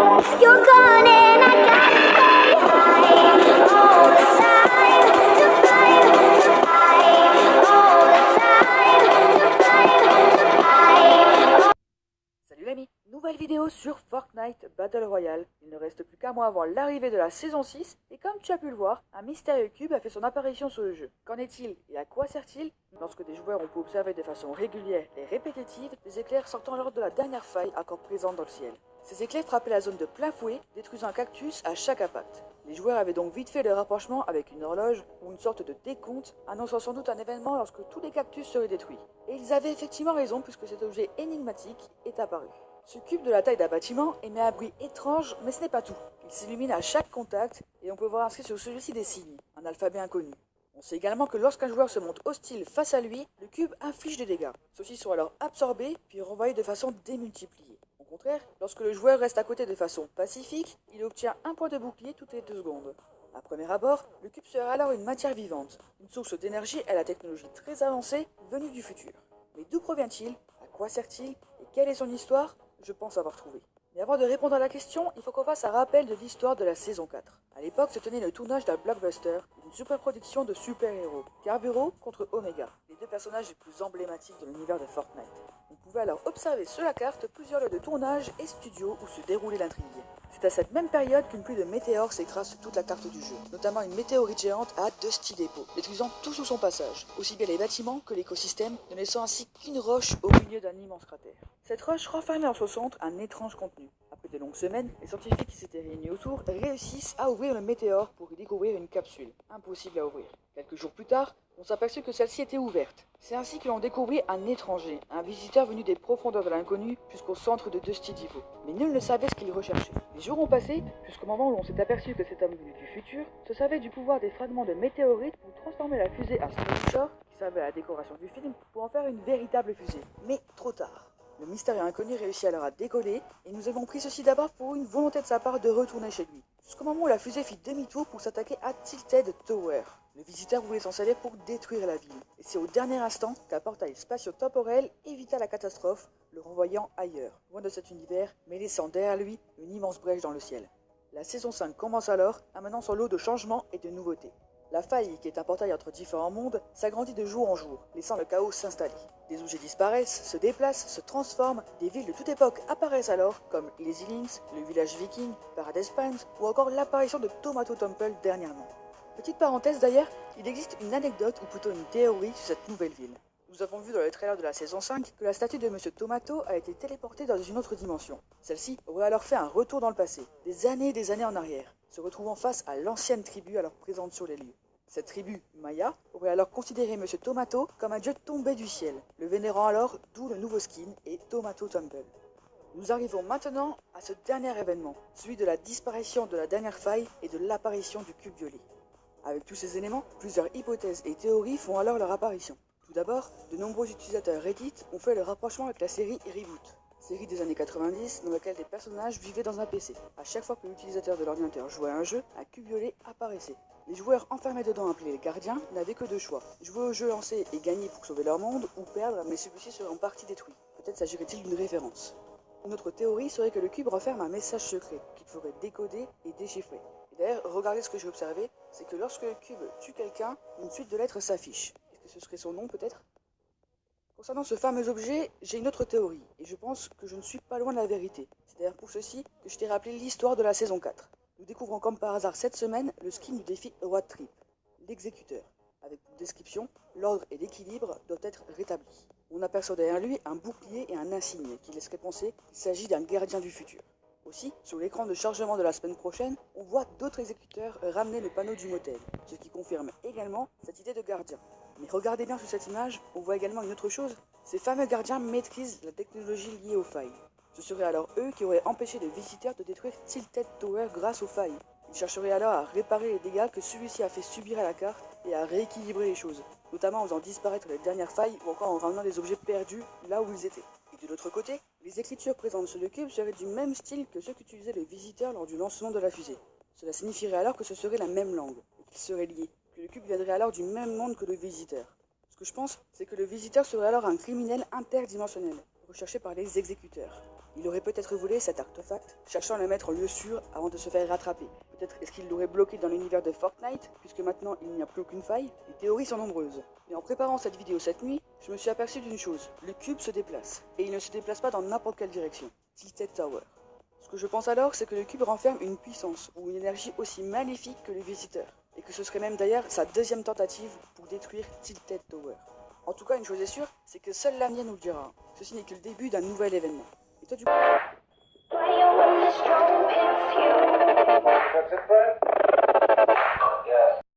You're gone and I gotta stay high all the time to climb all the time to climb. Salut l'ami, nouvelle vidéo sur Fortnite Battle Royale. Il ne reste plus qu'un mois avant l'arrivée de la saison 6 et comme tu as pu le voir, un mystérieux cube a fait son apparition sur le jeu. Qu'en est-il et à quoi sert-il? Lorsque des joueurs ont pu observer de façon régulière et répétitive des éclairs sortant lors de la dernière faille encore présente dans le ciel. Ces éclairs frappaient la zone de plein fouet, détruisant un cactus à chaque impact. Les joueurs avaient donc vite fait le rapprochement avec une horloge ou une sorte de décompte, annonçant sans doute un événement lorsque tous les cactus seraient détruits. Et ils avaient effectivement raison puisque cet objet énigmatique est apparu. Ce cube de la taille d'un bâtiment émet un bruit étrange, mais ce n'est pas tout. Il s'illumine à chaque contact et on peut voir inscrit sur celui-ci des signes, un alphabet inconnu. On sait également que lorsqu'un joueur se montre hostile face à lui, le cube inflige des dégâts. Ceux-ci sont alors absorbés puis renvoyés de façon démultipliée. Au contraire, lorsque le joueur reste à côté de façon pacifique, il obtient un point de bouclier toutes les 2 secondes. À premier abord, le cube sera alors une matière vivante, une source d'énergie à la technologie très avancée venue du futur. Mais d'où provient-il? À quoi sert-il? Et quelle est son histoire? Je pense avoir trouvé. Mais avant de répondre à la question, il faut qu'on fasse un rappel de l'histoire de la saison 4. A l'époque se tenait le tournage d'un blockbuster, une super-production de super-héros, Carburo contre Omega, les 2 personnages les plus emblématiques de l'univers de Fortnite. On pouvait alors observer sur la carte plusieurs lieux de tournage et studios où se déroulait l'intrigue. C'est à cette même période qu'une pluie de météores s'écrase sur toute la carte du jeu, notamment une météorite géante à Dusty Depot, détruisant tout sur son passage, aussi bien les bâtiments que l'écosystème, ne laissant ainsi qu'une roche au milieu d'un immense cratère. Cette roche renfermait en son centre un étrange contenu. Après de longues semaines, les scientifiques qui s'étaient réunis autour réussissent à ouvrir le météore pour y découvrir une capsule, impossible à ouvrir. Quelques jours plus tard, on s'aperçut que celle-ci était ouverte. C'est ainsi que l'on découvrit un étranger, un visiteur venu des profondeurs de l'inconnu jusqu'au centre de Dusty Depot. Mais nul ne savait ce qu'il recherchait. Les jours ont passé jusqu'au moment où l'on s'est aperçu que cet homme venu du futur se servait du pouvoir des fragments de météorites pour transformer la fusée à Shore, qui servait à la décoration du film, pour en faire une véritable fusée. Mais trop tard. Le mystérieux inconnu réussit alors à décoller et nous avons pris ceci d'abord pour une volonté de sa part de retourner chez lui. Jusqu'au moment où la fusée fit demi-tour pour s'attaquer à Tilted Tower. Le visiteur voulait s'en servir pour détruire la ville. Et c'est au dernier instant qu'un portail spatio-temporel évita la catastrophe, le renvoyant ailleurs, loin de cet univers, mais laissant derrière lui une immense brèche dans le ciel. La saison 5 commence alors, amenant son lot de changements et de nouveautés. La faille, qui est un portail entre différents mondes, s'agrandit de jour en jour, laissant le chaos s'installer. Des objets disparaissent, se déplacent, se transforment, des villes de toute époque apparaissent alors, comme Lazy Links, le village viking, Paradise Palms, ou encore l'apparition de Tomato Temple dernièrement. Petite parenthèse d'ailleurs, il existe une anecdote ou plutôt une théorie sur cette nouvelle ville. Nous avons vu dans le trailer de la saison 5 que la statue de Monsieur Tomato a été téléportée dans une autre dimension. Celle-ci aurait alors fait un retour dans le passé, des années en arrière, se retrouvant face à l'ancienne tribu alors présente sur les lieux. Cette tribu, Maya, aurait alors considéré Monsieur Tomato comme un dieu tombé du ciel, le vénérant alors, d'où le nouveau skin et Tomato Temple. Nous arrivons maintenant à ce dernier événement, celui de la disparition de la dernière faille et de l'apparition du cube violet. Avec tous ces éléments, plusieurs hypothèses et théories font alors leur apparition. Tout d'abord, de nombreux utilisateurs Reddit ont fait le rapprochement avec la série Reboot, série des années 90 dans laquelle des personnages vivaient dans un PC. À chaque fois que l'utilisateur de l'ordinateur jouait à un jeu, un cube violet apparaissait. Les joueurs enfermés dedans appelés les gardiens n'avaient que 2 choix. Jouer au jeu lancé et gagner pour sauver leur monde, ou perdre mais celui-ci serait en partie détruit. Peut-être s'agirait-il d'une référence. Une autre théorie serait que le cube renferme un message secret qu'il faudrait décoder et déchiffrer. Et d'ailleurs, regardez ce que j'ai observé, c'est que lorsque le cube tue quelqu'un, une suite de lettres s'affiche. Est-ce que ce serait son nom peut-être? Concernant ce fameux objet, j'ai une autre théorie, et je pense que je ne suis pas loin de la vérité. C'est d'ailleurs pour ceci que je t'ai rappelé l'histoire de la saison 4. Nous découvrons comme par hasard cette semaine le skin du défi Road Trip, l'exécuteur. Avec une description, l'ordre et l'équilibre doivent être rétablis. On aperçoit derrière lui un bouclier et un insigne qui laisserait penser qu'il s'agit d'un gardien du futur. Aussi, sur l'écran de chargement de la semaine prochaine, on voit d'autres exécuteurs ramener le panneau du motel, ce qui confirme également cette idée de gardien. Mais regardez bien sur cette image, on voit également une autre chose, ces fameux gardiens maîtrisent la technologie liée aux failles. Ce seraient alors eux qui auraient empêché le visiteur de détruire Tilted Tower grâce aux failles. Ils chercheraient alors à réparer les dégâts que celui-ci a fait subir à la carte et à rééquilibrer les choses, notamment en faisant disparaître les dernières failles ou encore en ramenant des objets perdus là où ils étaient. Et de l'autre côté, les écritures présentes sur le cube seraient du même style que ceux qu'utilisait le visiteur lors du lancement de la fusée. Cela signifierait alors que ce serait la même langue, et qu'ils seraient liés, que le cube viendrait alors du même monde que le visiteur. Ce que je pense, c'est que le visiteur serait alors un criminel interdimensionnel, recherché par les exécuteurs. Il aurait peut-être volé cet artefact, cherchant à le mettre en lieu sûr avant de se faire rattraper. Peut-être est-ce qu'il l'aurait bloqué dans l'univers de Fortnite, puisque maintenant il n'y a plus aucune faille. Les théories sont nombreuses. Mais en préparant cette vidéo cette nuit, je me suis aperçu d'une chose. Le cube se déplace. Et il ne se déplace pas dans n'importe quelle direction. Tilted Tower. Ce que je pense alors, c'est que le cube renferme une puissance ou une énergie aussi maléfique que le visiteur. Et que ce serait même d'ailleurs sa deuxième tentative pour détruire Tilted Tower. En tout cas, une chose est sûre, c'est que seul l'avenir nous le dira. Ceci n'est que le début d'un nouvel événement. Et toi, du coup... Why you wanna strobe if you That's it, Fred?